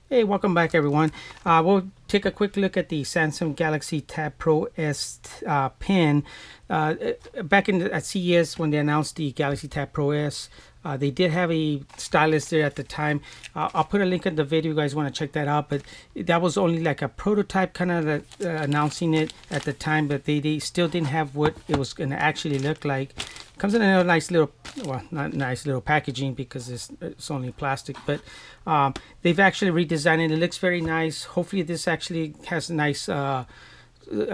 Hey, welcome back everyone. We'll take a quick look at the Samsung Galaxy TabPro S pen. Back at CES when they announced the Galaxy TabPro S, they did have a stylus there at the time. I'll put a link in the video if you guys want to check that out, but that was only like a prototype kind of announcing it at the time, but they still didn't have what it was going to actually look like. Comes in a nice little, well, not nice little packaging because it's only plastic, but they've actually redesigned it. It looks very nice. Hopefully this actually has nice at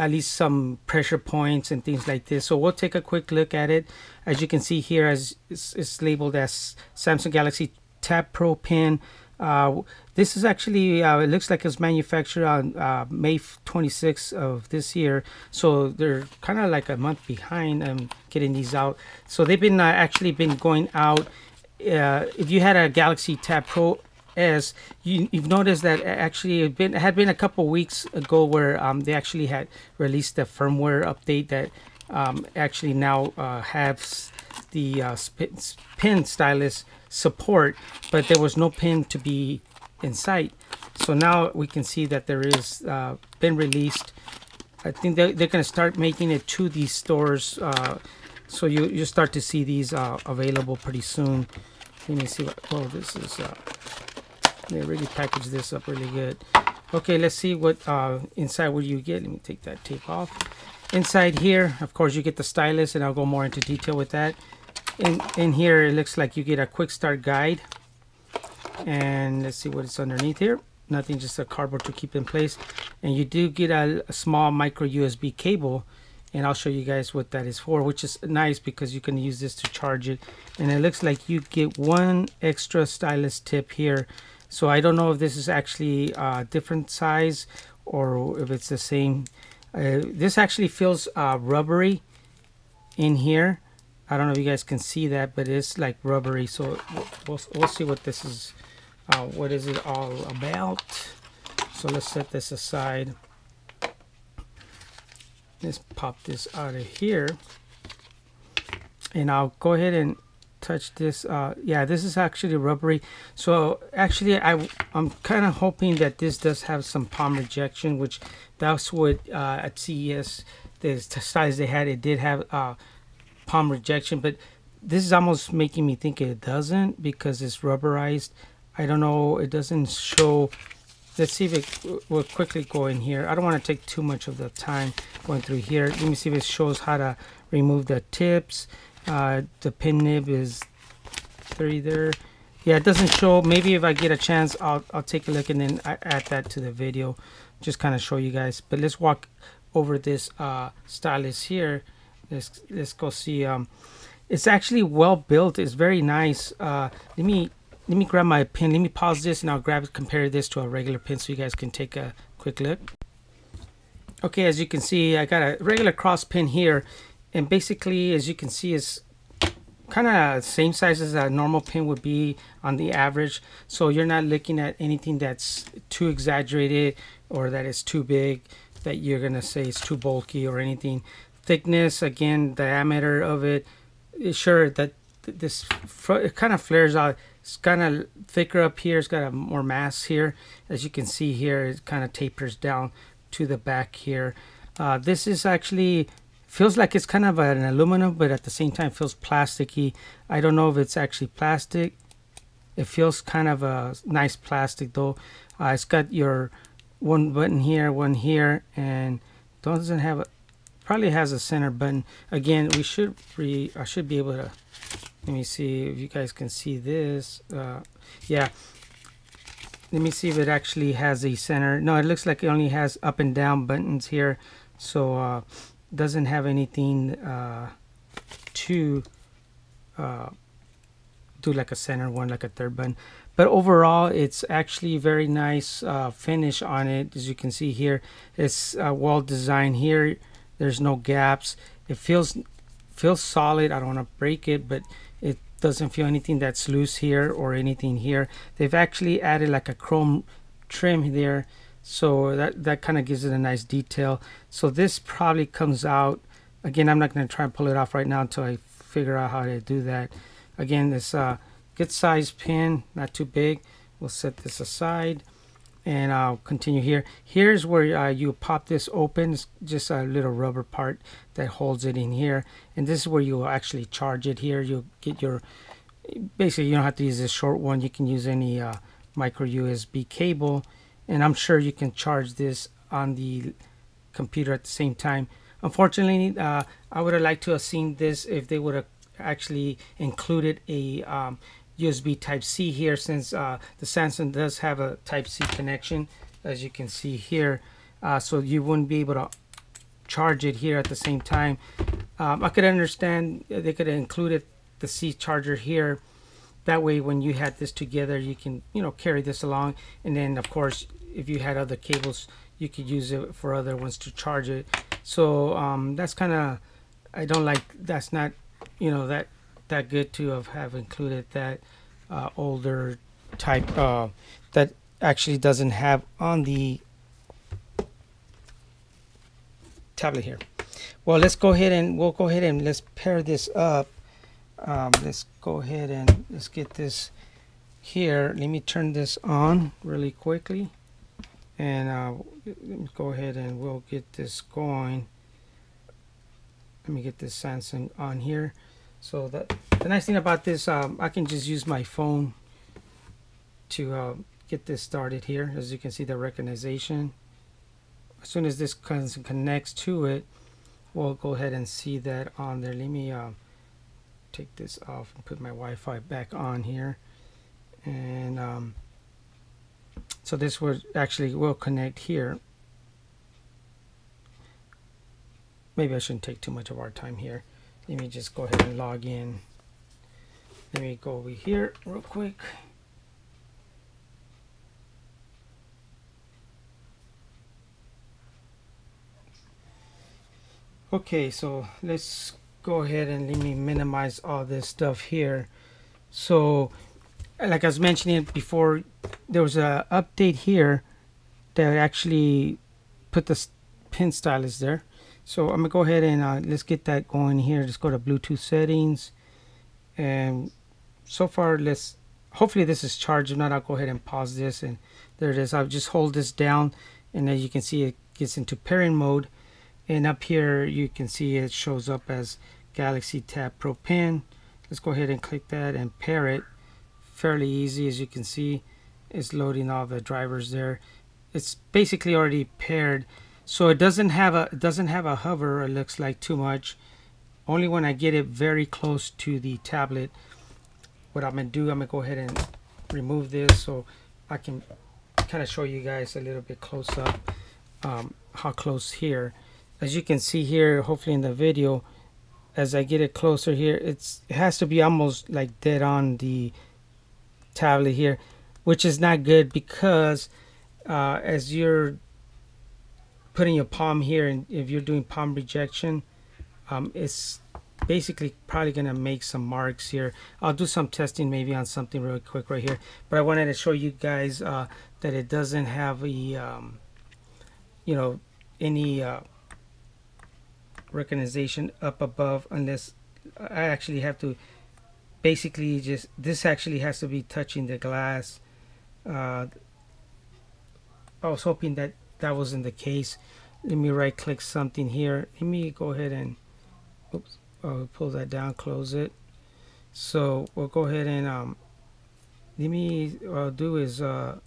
least some pressure points and things like this. So we'll take a quick look at it. As you can see here, as it's labeled as Samsung Galaxy TabPro Pen. This is actually, it looks like it's manufactured on May 26th of this year. So they're kind of like a month behind getting these out. So they've been actually been going out. If you had a Galaxy TabPro S, you've noticed that actually it had been a couple weeks ago where they actually had released the firmware update that actually now has the pen stylus support, but there was no pen to be in sight. So now we can see that there is been released. I think they're going to start making it to these stores, so you start to see these available pretty soon. Let me see what, oh, this is they really packaged this up really good. Okay, let's see what inside what you get. Let me take that tape off. Inside here, of course, you get the stylus, and I'll go more into detail with that. In here, it looks like you get a quick start guide, and let's see what it's underneath here. Nothing, just a cardboard to keep in place. And you do get a small micro USB cable, and I'll show you guys what that is for, which is nice because you can use this to charge it. And it looks like you get one extra stylus tip here. So I don't know if this is actually a different size or if it's the same. This actually feels rubbery in here. I don't know if you guys can see that, but it's like rubbery. So we'll see what this is. What is it all about? So let's set this aside. Let's pop this out of here, and I'll go ahead and touch this. Yeah, this is actually rubbery. So actually I'm kind of hoping that this does have some palm rejection, which that's what at CES the size they had, it did have palm rejection, but this is almost making me think it doesn't because it's rubberized. I don't know, it doesn't show. Let's see if it will quickly go in here. I don't want to take too much of the time going through here. Let me see if it shows how to remove the tips. The pin nib is there. Yeah, it doesn't show. Maybe if I get a chance, I'll take a look and then I add that to the video, just kind of show you guys. But let's walk over this stylus here. Let's go see. It's actually well built. It's very nice. Let me grab my pen. Let me pause this and I'll compare this to a regular pen so you guys can take a quick look. Okay, as you can see, I got a regular cross pen here, and basically, as you can see, it's kind of same size as a normal pen would be on the average. So you're not looking at anything that's too exaggerated or that is too big, that you're gonna say it's too bulky or anything. Thickness, again, diameter of it, sure that this it kind of flares out. It's kind of thicker up here. It's got a more mass here. As you can see here, it kind of tapers down to the back here. This is actually feels like it's kind of an aluminum, but at the same time feels plasticky. I don't know if it's actually plastic. It feels kind of a nice plastic though. It's got your one button here, one here, and doesn't have a, probably has a center button. Again, I should be able to, let me see if you guys can see this. Yeah, let me see if it actually has a center. No, it looks like it only has up and down buttons here, so doesn't have anything to do like a center one, like a third button. But overall, it's actually very nice finish on it. As you can see here, it's well designed here. There's no gaps. It feels solid. I don't want to break it, but it doesn't feel anything that's loose here or anything here. They've actually added like a chrome trim there, so that kind of gives it a nice detail. So this probably comes out, again, I'm not going to try and pull it off right now until I figure out how to do that. Again, this good size pen, not too big. We'll set this aside. And I'll continue here. Here's where you pop this open. It's just a little rubber part that holds it in here, and this is where you actually charge it. Here you'll get your, basically you don't have to use this short one. You can use any micro USB cable, and I'm sure you can charge this on the computer at the same time. Unfortunately, I would have liked to have seen this if they would have actually included a USB Type-C here, since the Samsung does have a Type-C connection, as you can see here. So you wouldn't be able to charge it here at the same time. I could understand they could have included the C charger here. That way when you had this together, you can, you know, carry this along, and then of course if you had other cables, you could use it for other ones to charge it. So that's kind of, I don't like, that's not, you know, that good to have included that older type that actually doesn't have on the tablet here. Well, let's go ahead and let's pair this up. Let's go ahead and let's get this here. Let me turn this on really quickly, and let me go ahead and we'll get this going. Let me get this Samsung on here. So the nice thing about this, I can just use my phone to get this started here. As you can see, the recognition. As soon as this connects to it, we'll go ahead and see that on there. Let me take this off and put my Wi-Fi back on here, and so this will connect here. Maybe I shouldn't take too much of our time here. Let me just go ahead and log in. Let me go over here real quick. Okay, so let's go ahead and let me minimize all this stuff here. So like I was mentioning before, there was a update here that actually put the pen stylus there. So I'm gonna go ahead and let's get that going here. Just go to Bluetooth settings, and so far hopefully this is charged. If not, I'll go ahead and pause this, and there it is. I'll just hold this down, and as you can see, it gets into pairing mode. And up here you can see it shows up as Galaxy TabPro Pen. Let's go ahead and click that and pair it. Fairly easy, as you can see. It's loading all the drivers there. It's basically already paired. So it doesn't have a hover, it looks like, too much. Only when I get it very close to the tablet. What I'm gonna do, I'm gonna go ahead and remove this so I can kind of show you guys a little bit close up how close here. As you can see here, hopefully in the video, as I get it closer here, it has to be almost like dead on the tablet here, which is not good, because as you're putting your palm here, and if you're doing palm rejection, it's basically probably gonna make some marks here. I'll do some testing maybe on something real quick right here, but I wanted to show you guys that it doesn't have a you know, any recognition up above, unless I actually have to basically just, this actually has to be touching the glass. I was hoping that that wasn't the case. Let me right click something here. Let me go ahead and oops, pull that down, close it. So we'll go ahead and let me, what I'll do is let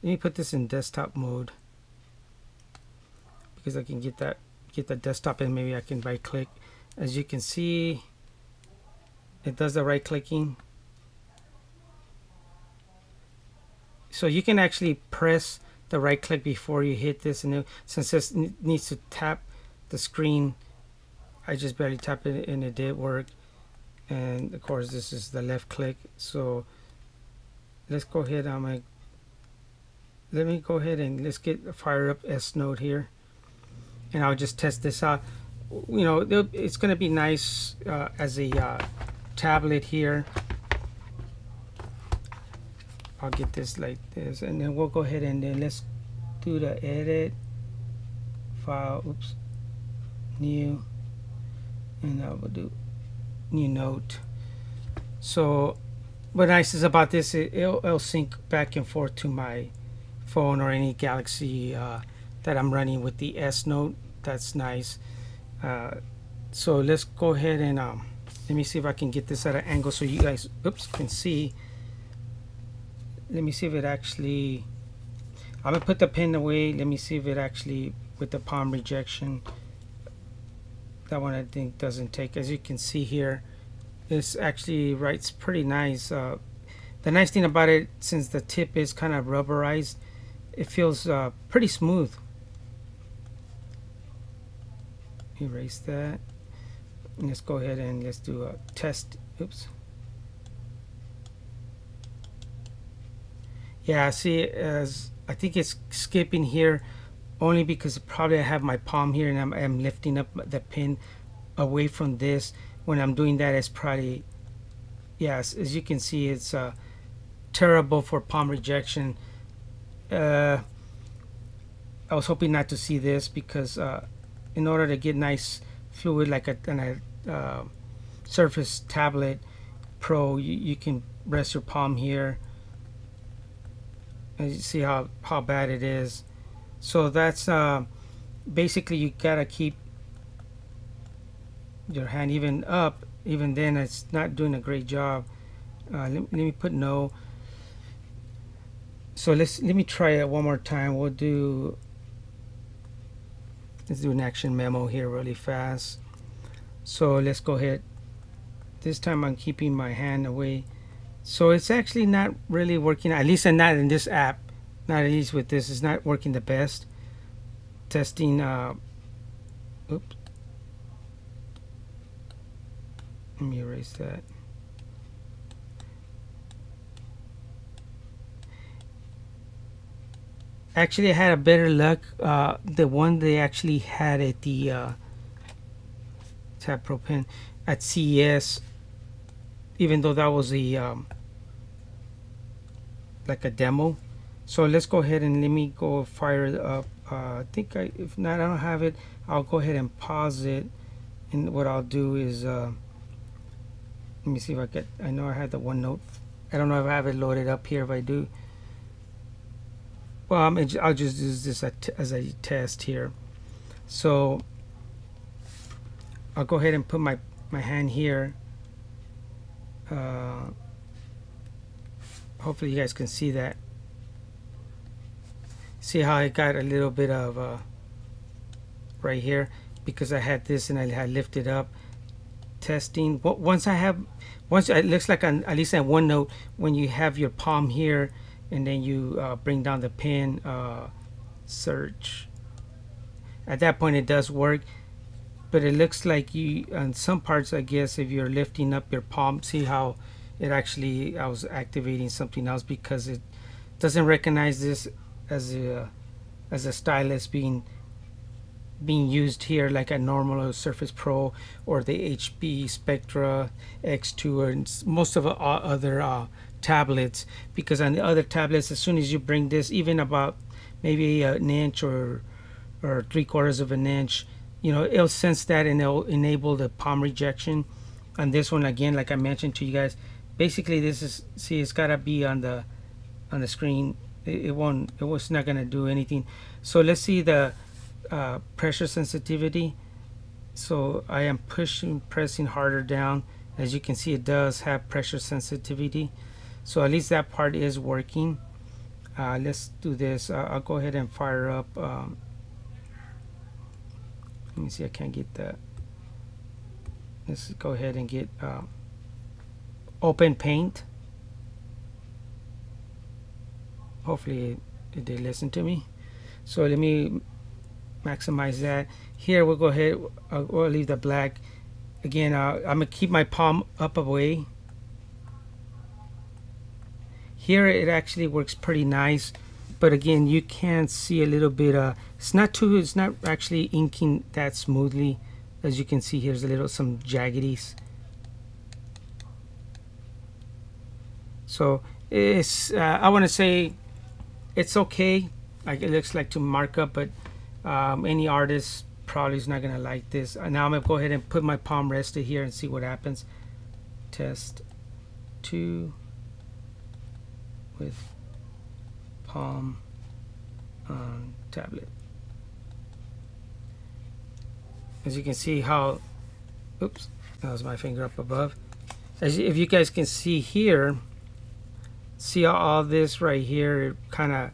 me put this in desktop mode, because I can get the desktop, and maybe I can right click. As you can see, it does the right clicking. So you can actually press the right click before you hit this, and since this needs to tap the screen, I just barely tapped it and it did work. And of course this is the left click. So let's go ahead, let me go ahead and let's get a fire up S Note here, and I'll just test this out. You know, it's going to be nice as a tablet here. I'll get this like this, and then we'll go ahead and then let's do the edit file, oops, new, and I will do new note. So what nice is about this, it'll sync back and forth to my phone or any Galaxy that I'm running with the S Note. That's nice. So let's go ahead and let me see if I can get this at an angle so you guys can see. Let me see if it actually, I'm gonna put the pen away. Let me see if it actually, with the palm rejection, that one I think doesn't take. As you can see here, this actually writes pretty nice. The nice thing about it, since the tip is kind of rubberized, it feels pretty smooth. Erase that. And let's go ahead and let's do a test. Oops. Yeah, see, as I think it's skipping here only because probably I have my palm here and I'm lifting up the pen away from this. When I'm doing that, it's probably, yes, as you can see, it's terrible for palm rejection. I was hoping not to see this because in order to get nice fluid like a Surface tablet Pro, you can rest your palm here and you see how bad it is. So that's basically, you gotta keep your hand even up. Even then, it's not doing a great job. Let me put no. So let me try it one more time. Let's do an action memo here really fast. So let's go ahead. This time I'm keeping my hand away. So it's actually not really working, at least not in this app. Not at least with this, it's not working the best. Testing, oops. Let me erase that. Actually, I had a better luck. The one they actually had at the TabPro Pen at CES, even though that was a like a demo. So let's go ahead and let me go fire it up. I think if not, I don't have it. I'll go ahead and pause it, and what I'll do is let me see if I get. I know I had the OneNote. I don't know if I have it loaded up here. If I do, well, I'll just use this as a test here. So I'll go ahead and put my hand here. Hopefully you guys can see that. See how I got a little bit of right here because I had this and I had lifted up. Testing. Once it looks like at least at OneNote, when you have your palm here and then you bring down the pen, search. At that point, it does work, but it looks like you on some parts, I guess, if you're lifting up your palm, see how it actually, I was activating something else because it doesn't recognize this as a stylus being used here like a normal Surface Pro or the HP Spectra X2 or most of other tablets, because on the other tablets, as soon as you bring this even about maybe an inch or 3/4 of an inch, you know, it'll sense that and it'll enable the palm rejection. On this one, again, like I mentioned to you guys, basically this is, see, it's gotta be on the screen. It was not gonna do anything. So let's see the pressure sensitivity. So I am pressing harder down. As you can see, it does have pressure sensitivity, so at least that part is working. Let's do this. I'll go ahead and fire up. Let me see, I can't get that. Let's go ahead and get open paint. Hopefully it did listen to me. So let me maximize that. Here we'll go ahead, we'll leave the black. Again, I'm gonna keep my palm up away. Here it actually works pretty nice, but again, you can see a little bit it's not actually inking that smoothly. As you can see, here's some jaggedies. So it's I want to say it's okay. Like, it looks like to mark up, but any artist probably is not gonna like this. Now I'm gonna go ahead and put my palm rested here and see what happens. Test 2 with palm tablet. As you can see how, oops, that was my finger up above. If you guys can see here, see all this right here, it kind of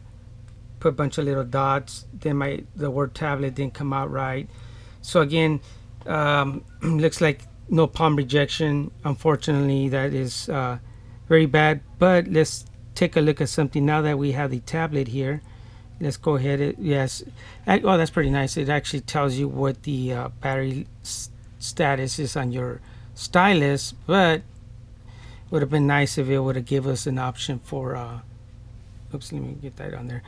put a bunch of little dots. Then the word tablet didn't come out right. So again, looks like no palm rejection. Unfortunately, that is very bad. But let's take a look at something now that we have the tablet here. Let's go ahead. Yes. Oh, that's pretty nice. It actually tells you what the battery status is on your stylus, but it would have been nice if it would have given us an option for oops, let me get that on there.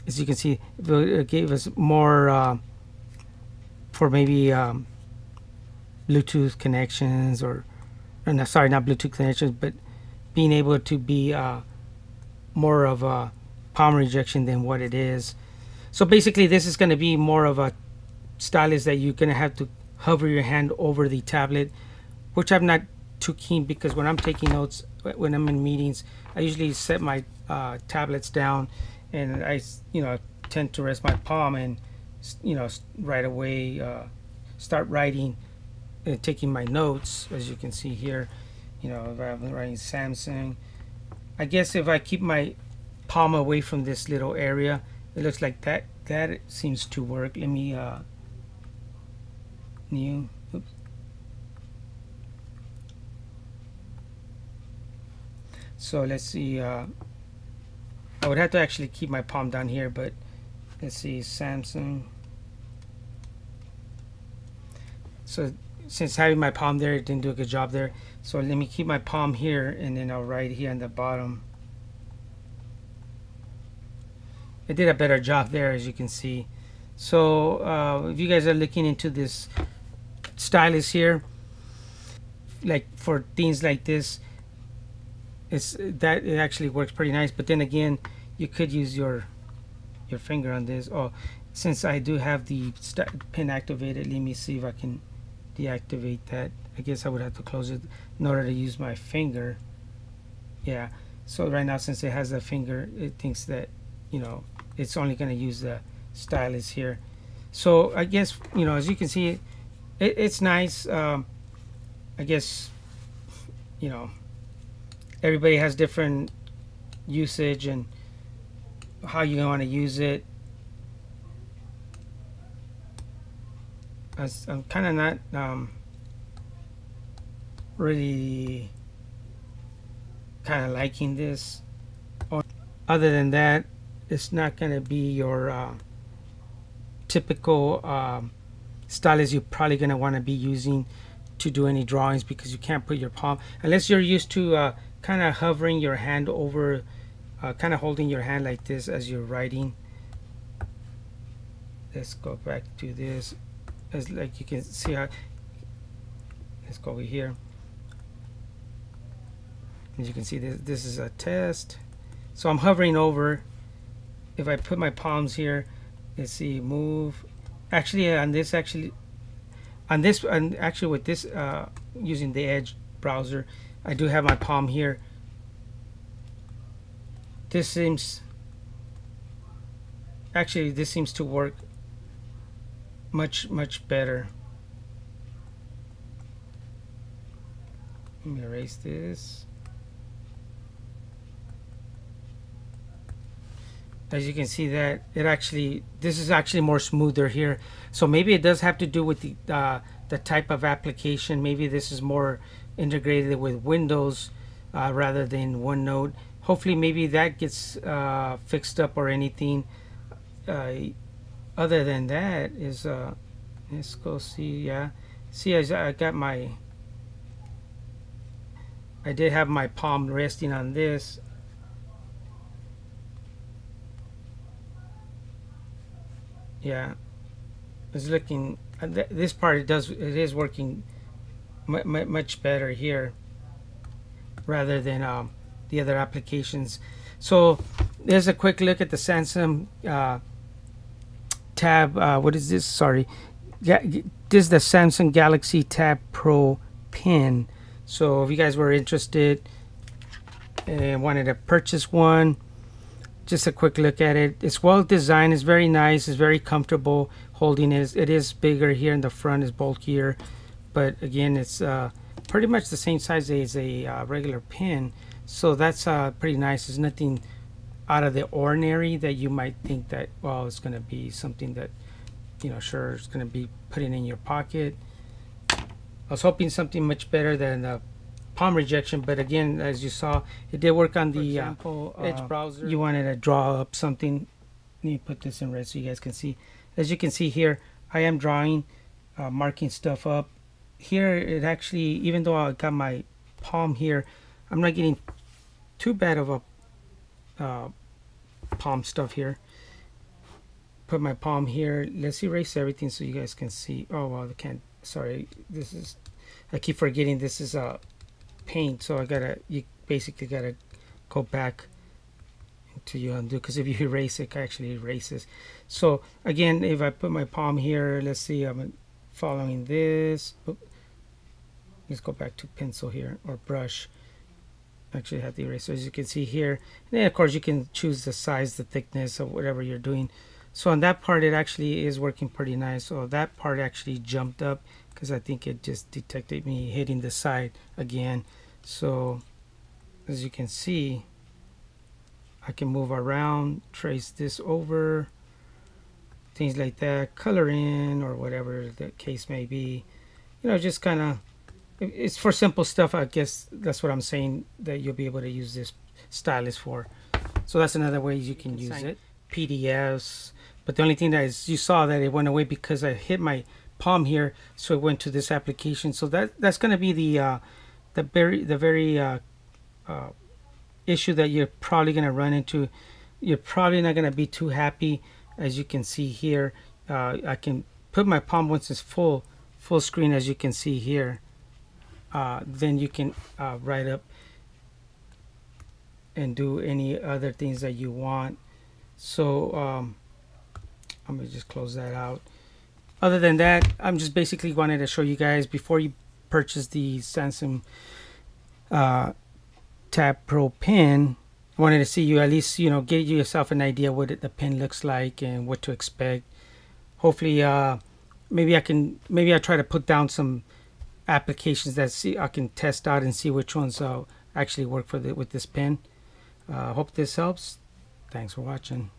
As you can see, it gave us more for maybe Bluetooth connections, or no, sorry, not Bluetooth connections, but being able to be more of a palm rejection than what it is. So basically this is going to be more of a stylus that you're going to have to hover your hand over the tablet, which I'm not too keen, because when I'm taking notes, when I'm in meetings, I usually set my tablets down, and I tend to rest my palm and right away start writing and taking my notes. As you can see here, if I'm writing Samsung, I guess if I keep my palm away from this little area, it looks like that seems to work. Let me new, oops. So let's see, I would have to actually keep my palm down here, but let's see, Samsung. So since having my palm there, it didn't do a good job there, so let me keep my palm here, and then I'll write here on the bottom. It did a better job there, as you can see. So if you guys are looking into this stylus here, like for things like this, it actually works pretty nice. But then again, you could use your finger on this. Oh, since I do have the pen activated, let me see if I can deactivate that. I guess I would have to close it in order to use my finger. Yeah, so right now, since it has a finger, it thinks that it's only going to use the stylus here. So I guess as you can see, it's nice. I guess everybody has different usage and how you want to use it. I'm kind of not really kind of liking this. Other than that, it's not going to be your typical stylus you're probably going to want to be using to do any drawings, because you can't put your palm, unless you're used to kind of hovering your hand over, kind of holding your hand like this as you're writing. Let's go back to this. As like you can see how, let's go over here. As you can see, this is a test. So I'm hovering over. If I put my palms here, let's see, move. Actually, with this using the Edge browser, I do have my palm here. This seems to work much better. Let me erase this. As you can see, that this is actually more smoother here. So maybe it does have to do with the type of application. Maybe this is more integrated with Windows rather than OneNote. Hopefully maybe that gets fixed up or anything. Other than that is let's go see. Yeah, see, I did have my palm resting on this. Yeah, it's looking, this part it is working much better here rather than the other applications. So there's a quick look at the Samsung Tab. What is this? Sorry, yeah, this is the Samsung Galaxy TabPro Pen. So if you guys were interested and wanted to purchase one, just a quick look at it. It's well designed. It's very nice. It's very comfortable holding it. It is bigger here in the front. Is bulkier, but again, it's pretty much the same size as a regular pen. So that's pretty nice. There's nothing out of the ordinary that you might think that, well, it's going to be something that, you know, sure, it's going to be putting in your pocket. I was hoping something much better than the palm rejection, but again, as you saw, it did work on the Edge browser. You wanted to draw up something. Let me put this in red so you guys can see. As you can see here, I am drawing, marking stuff up. Here, it actually, even though I got my palm here, I'm not getting too bad of a palm stuff here. Put my palm here. Let's erase everything so you guys can see. Oh well, I can't. Sorry, this is. I keep forgetting this is a paint, so you basically gotta go back until you undo, because if you erase it actually erases. So again, if I put my palm here, let's see, I'm following this. Let's go back to pencil here, or brush. Actually have the eraser, as you can see here. And then of course you can choose the size, the thickness of whatever you're doing. So on that part, it actually is working pretty nice. So that part actually jumped up because I think it just detected me hitting the side again. So as you can see, I can move around, trace this over, things like that, color in, or whatever the case may be. You know, just kind of, it's for simple stuff. I guess that's what I'm saying, that you'll be able to use this stylus for. So that's another way you can use it. PDFs. But the only thing that is, you saw that it went away because I hit my palm here, so it went to this application. So that's going to be the very issue that you're probably going to run into. You're probably not going to be too happy. As you can see here, I can put my palm once it's full screen, as you can see here. Then you can write up and do any other things that you want. So I'm gonna just close that out. Other than that, I'm just basically wanted to show you guys, before you purchase the Samsung TabPro Pen, I wanted to see you at least, you know, get yourself an idea what the pen looks like and what to expect. Hopefully, maybe I try to put down some applications that I can test out and see which ones actually work with this pen. Hope this helps. Thanks for watching.